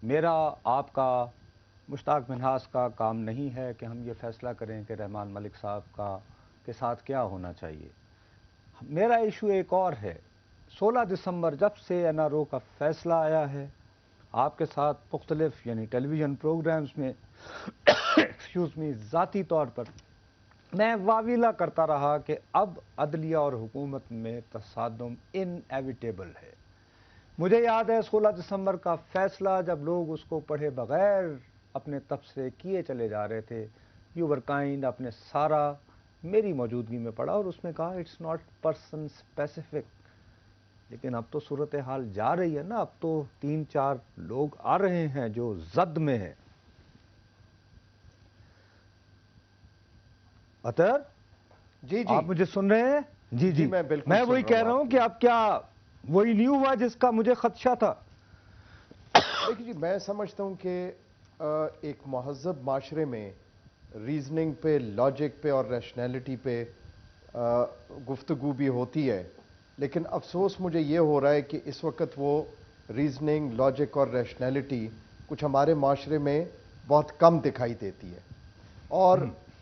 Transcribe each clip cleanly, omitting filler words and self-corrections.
میرا آپ کا مشتاق منہاس کا کام نہیں ہے کہ ہم یہ فیصلہ کریں کہ رحمان ملک صاحب کا کے ساتھ کیا ہونا چاہیے. میرا ایشو ایک اور ہے. 16 دسمبر جب سے این آر او کا فیصلہ آیا ہے، آپ کے ساتھ مختلف یعنی ٹیلی ویژن پروگرامز میں ایکسکیوز می ذاتی طور پر میں واویلا کرتا رہا کہ اب عدلیہ اور حکومت میں تصادم ان ایویٹیبل ہے. مجھے یاد ہے 16 دسمبر کا فیصلہ جب لوگ اس کو پڑھے بغیر اپنے تبصرے کیے چلے جا رہے تھے، یو ور کائنڈ اپنے سارا میری موجودگی میں پڑھا اور اس میں کہا اٹس ناٹ پرسن اسپیسیفک. لیکن اب تو صورتحال جا رہی ہے نا، اب تو 3-4 لوگ آ رہے ہیں جو زد میں ہیں. اطہر جی جی آپ مجھے سن رہے ہیں؟ جی جی میں بالکل میں وہی کہہ رہا ہوں کہ اب کیا وہی نہیں ہوا جس کا مجھے خدشہ تھا. دیکھیے جی، میں سمجھتا ہوں کہ ایک مہذب معاشرے میں ریزننگ پہ، لاجک پہ اور ریشنلٹی پہ گفتگو بھی ہوتی ہے، لیکن افسوس مجھے یہ ہو رہا ہے کہ اس وقت وہ ریزننگ، لاجک اور ریشنلٹی کچھ ہمارے معاشرے میں بہت کم دکھائی دیتی ہے. اور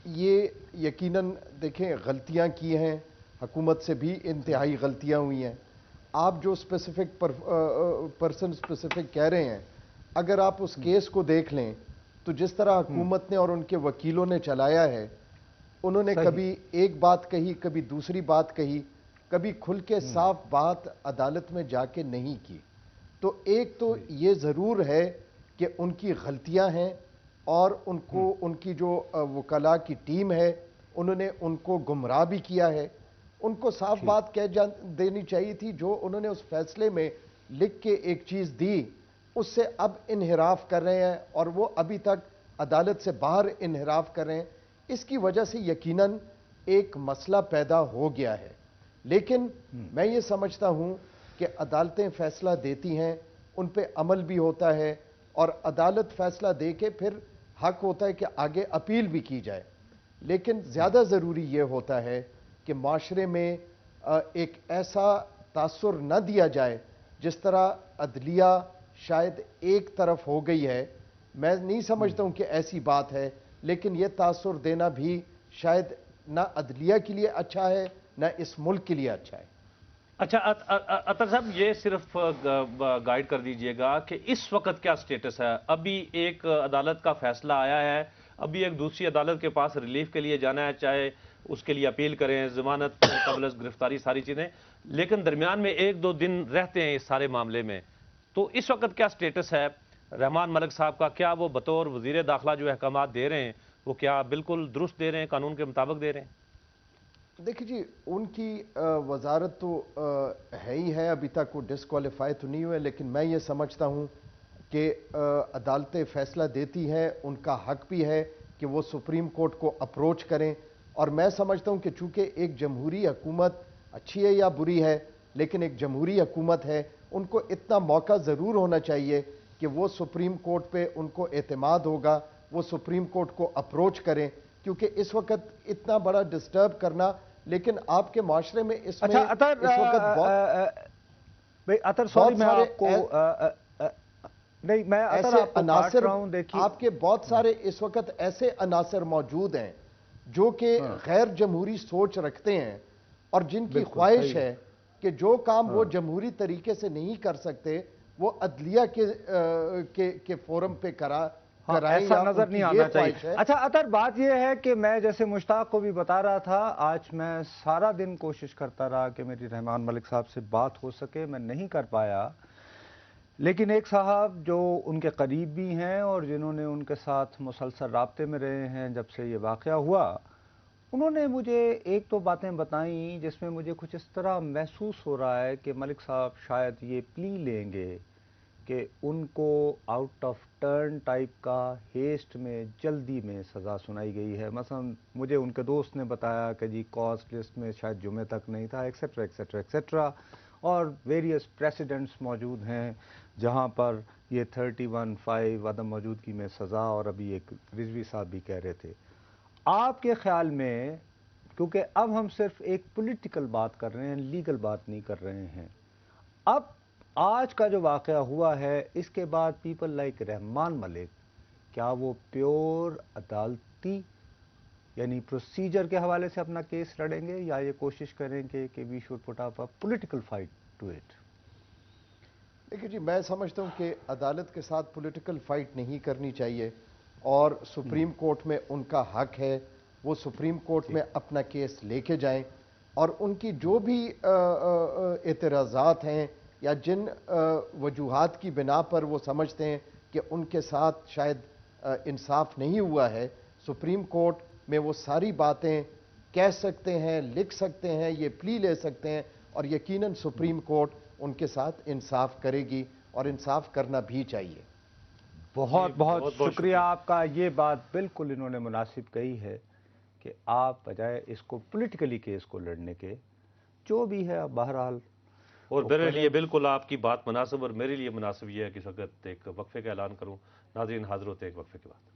یہ یقیناً دیکھیں غلطیاں کی ہیں، حکومت سے بھی انتہائی غلطیاں ہوئی ہیں. آپ جو اسپیسیفک پرسن اسپیسیفک کہہ رہے ہیں، اگر آپ اس کیس کو دیکھ لیں تو جس طرح حکومت نے اور ان کے وکیلوں نے چلایا ہے، انہوں نے کبھی ایک بات کہی، کبھی دوسری بات کہی، کبھی کھل کے صاف بات عدالت میں جا کے نہیں کی. تو ایک تو یہ ضرور ہے کہ ان کی غلطیاں ہیں، اور ان کو ان کی جو وکلاء کی ٹیم ہے انہوں نے ان کو گمراہ بھی کیا ہے. ان کو صاف بات کہہ دینی چاہیے تھی. جو انہوں نے اس فیصلے میں لکھ کے ایک چیز دی، اس سے اب انحراف کر رہے ہیں اور وہ ابھی تک عدالت سے باہر انحراف کر رہے ہیں. اس کی وجہ سے یقیناً ایک مسئلہ پیدا ہو گیا ہے. لیکن میں یہ سمجھتا ہوں کہ عدالتیں فیصلہ دیتی ہیں، ان پہ عمل بھی ہوتا ہے، اور عدالت فیصلہ دے کے پھر حق ہوتا ہے کہ آگے اپیل بھی کی جائے. لیکن زیادہ ضروری یہ ہوتا ہے کہ معاشرے میں ایک ایسا تاثر نہ دیا جائے جس طرح عدلیہ شاید ایک طرف ہو گئی ہے. میں نہیں سمجھتا ہوں کہ ایسی بات ہے، لیکن یہ تاثر دینا بھی شاید نہ عدلیہ کے لیے اچھا ہے نہ اس ملک کے لیے اچھا ہے. اچھا اطہر صاحب، یہ صرف گائیڈ کر دیجئے گا کہ اس وقت کیا سٹیٹس ہے. ابھی ایک عدالت کا فیصلہ آیا ہے، ابھی ایک دوسری عدالت کے پاس ریلیف کے لیے جانا ہے، چاہے اس کے لیے اپیل کریں، ضمانت قبل از گرفتاری، ساری چیزیں، لیکن درمیان میں 1-2 دن رہتے ہیں اس سارے معاملے میں. تو اس وقت کیا سٹیٹس ہے رحمان ملک صاحب کا؟ کیا وہ بطور وزیر داخلہ جو احکامات دے رہے ہیں وہ کیا بالکل درست دے رہے ہیں، قانون کے مطابق دے رہے ہیں؟ دیکھیں جی، ان کی وزارت تو ہے ہی ہے، ابھی تک وہ ڈسکوالیفائی تو نہیں ہوئے، لیکن میں یہ سمجھتا ہوں کہ عدالتیں فیصلہ دیتی ہیں، ان کا حق بھی ہے کہ وہ سپریم کورٹ کو اپروچ کریں. اور میں سمجھتا ہوں کہ چونکہ ایک جمہوری حکومت اچھی ہے یا بری ہے، لیکن ایک جمہوری حکومت ہے، ان کو اتنا موقع ضرور ہونا چاہیے کہ وہ سپریم کورٹ پہ ان کو اعتماد ہوگا، وہ سپریم کورٹ کو اپروچ کریں. کیونکہ اس وقت اتنا بڑا ڈسٹرب کرنا، لیکن آپ کے معاشرے میں اس میں اس وقت اطہر سوری میں آپ کو نہیں، میں ایسے آپ کو کاٹ عناصر، رہا ہوں. دیکھیے آپ کے بہت سارے اس وقت ایسے عناصر موجود ہیں جو کہ غیر جمہوری سوچ رکھتے ہیں، اور جن کی خواہش ہے کہ جو کام وہ جمہوری طریقے سے نہیں کر سکتے وہ عدلیہ کے فورم پہ کرائیں، ایسا یا نظر ان کی نہیں یہ آنا چاہیے. خواہش ہے. اچھا اطہر، بات یہ ہے کہ میں جیسے مشتاق کو بھی بتا رہا تھا، آج میں سارا دن کوشش کرتا رہا کہ میری رحمان ملک صاحب سے بات ہو سکے، میں نہیں کر پایا. لیکن ایک صاحب جو ان کے قریب بھی ہیں اور جنہوں نے ان کے ساتھ مسلسل رابطے میں رہے ہیں جب سے یہ واقعہ ہوا، انہوں نے مجھے ایک تو باتیں بتائیں جس میں مجھے کچھ اس طرح محسوس ہو رہا ہے کہ ملک صاحب شاید یہ پلی لیں گے کہ ان کو آؤٹ آف ٹرن ٹائپ کا ہیسٹ میں جلدی میں سزا سنائی گئی ہے. مثلا مجھے ان کے دوست نے بتایا کہ جی کاز لسٹ میں شاید جمعہ تک نہیں تھا، ایکسیٹرا ایکسیٹرا ایکسیٹرا، اور ویریس پریسیڈنٹس موجود ہیں جہاں پر یہ 31(5) عدم موجودگی میں سزا، اور ابھی ایک رضوی صاحب بھی کہہ رہے تھے. آپ کے خیال میں، کیونکہ اب ہم صرف ایک پولیٹیکل بات کر رہے ہیں، لیگل بات نہیں کر رہے ہیں، اب آج کا جو واقعہ ہوا ہے اس کے بعد پیپل لائک رحمان ملک کیا وہ پیور عدالتی یعنی پروسیجر کے حوالے سے اپنا کیس لڑیں گے یا یہ کوشش کریں گے کہ we should put up a political fight to it? دیکھیے جی، میں سمجھتا ہوں کہ عدالت کے ساتھ پولیٹیکل فائٹ نہیں کرنی چاہیے، اور سپریم کورٹ میں ان کا حق ہے، وہ سپریم کورٹ میں اپنا کیس لے کے جائیں، اور ان کی جو بھی اعتراضات ہیں یا جن وجوہات کی بنا پر وہ سمجھتے ہیں کہ ان کے ساتھ شاید انصاف نہیں ہوا ہے، سپریم کورٹ میں وہ ساری باتیں کہہ سکتے ہیں، لکھ سکتے ہیں، یہ پلی لے سکتے ہیں، اور یقیناً سپریم کورٹ ان کے ساتھ انصاف کرے گی، اور انصاف کرنا بھی چاہیے۔ بہت بہت شکریہ آپ کا، یہ بات بالکل انہوں نے مناسب کہی ہے کہ آپ بجائے اس کو پولیٹیکلی کیس کو لڑنے کے جو بھی ہے بہرحال، اور میرے لیے بالکل آپ کی بات مناسب، اور میرے لیے مناسب یہ ہے کہ اس وقت ایک وقفے کا اعلان کروں۔ ناظرین حاضر ہوتے ہیں ایک وقفے کے بعد۔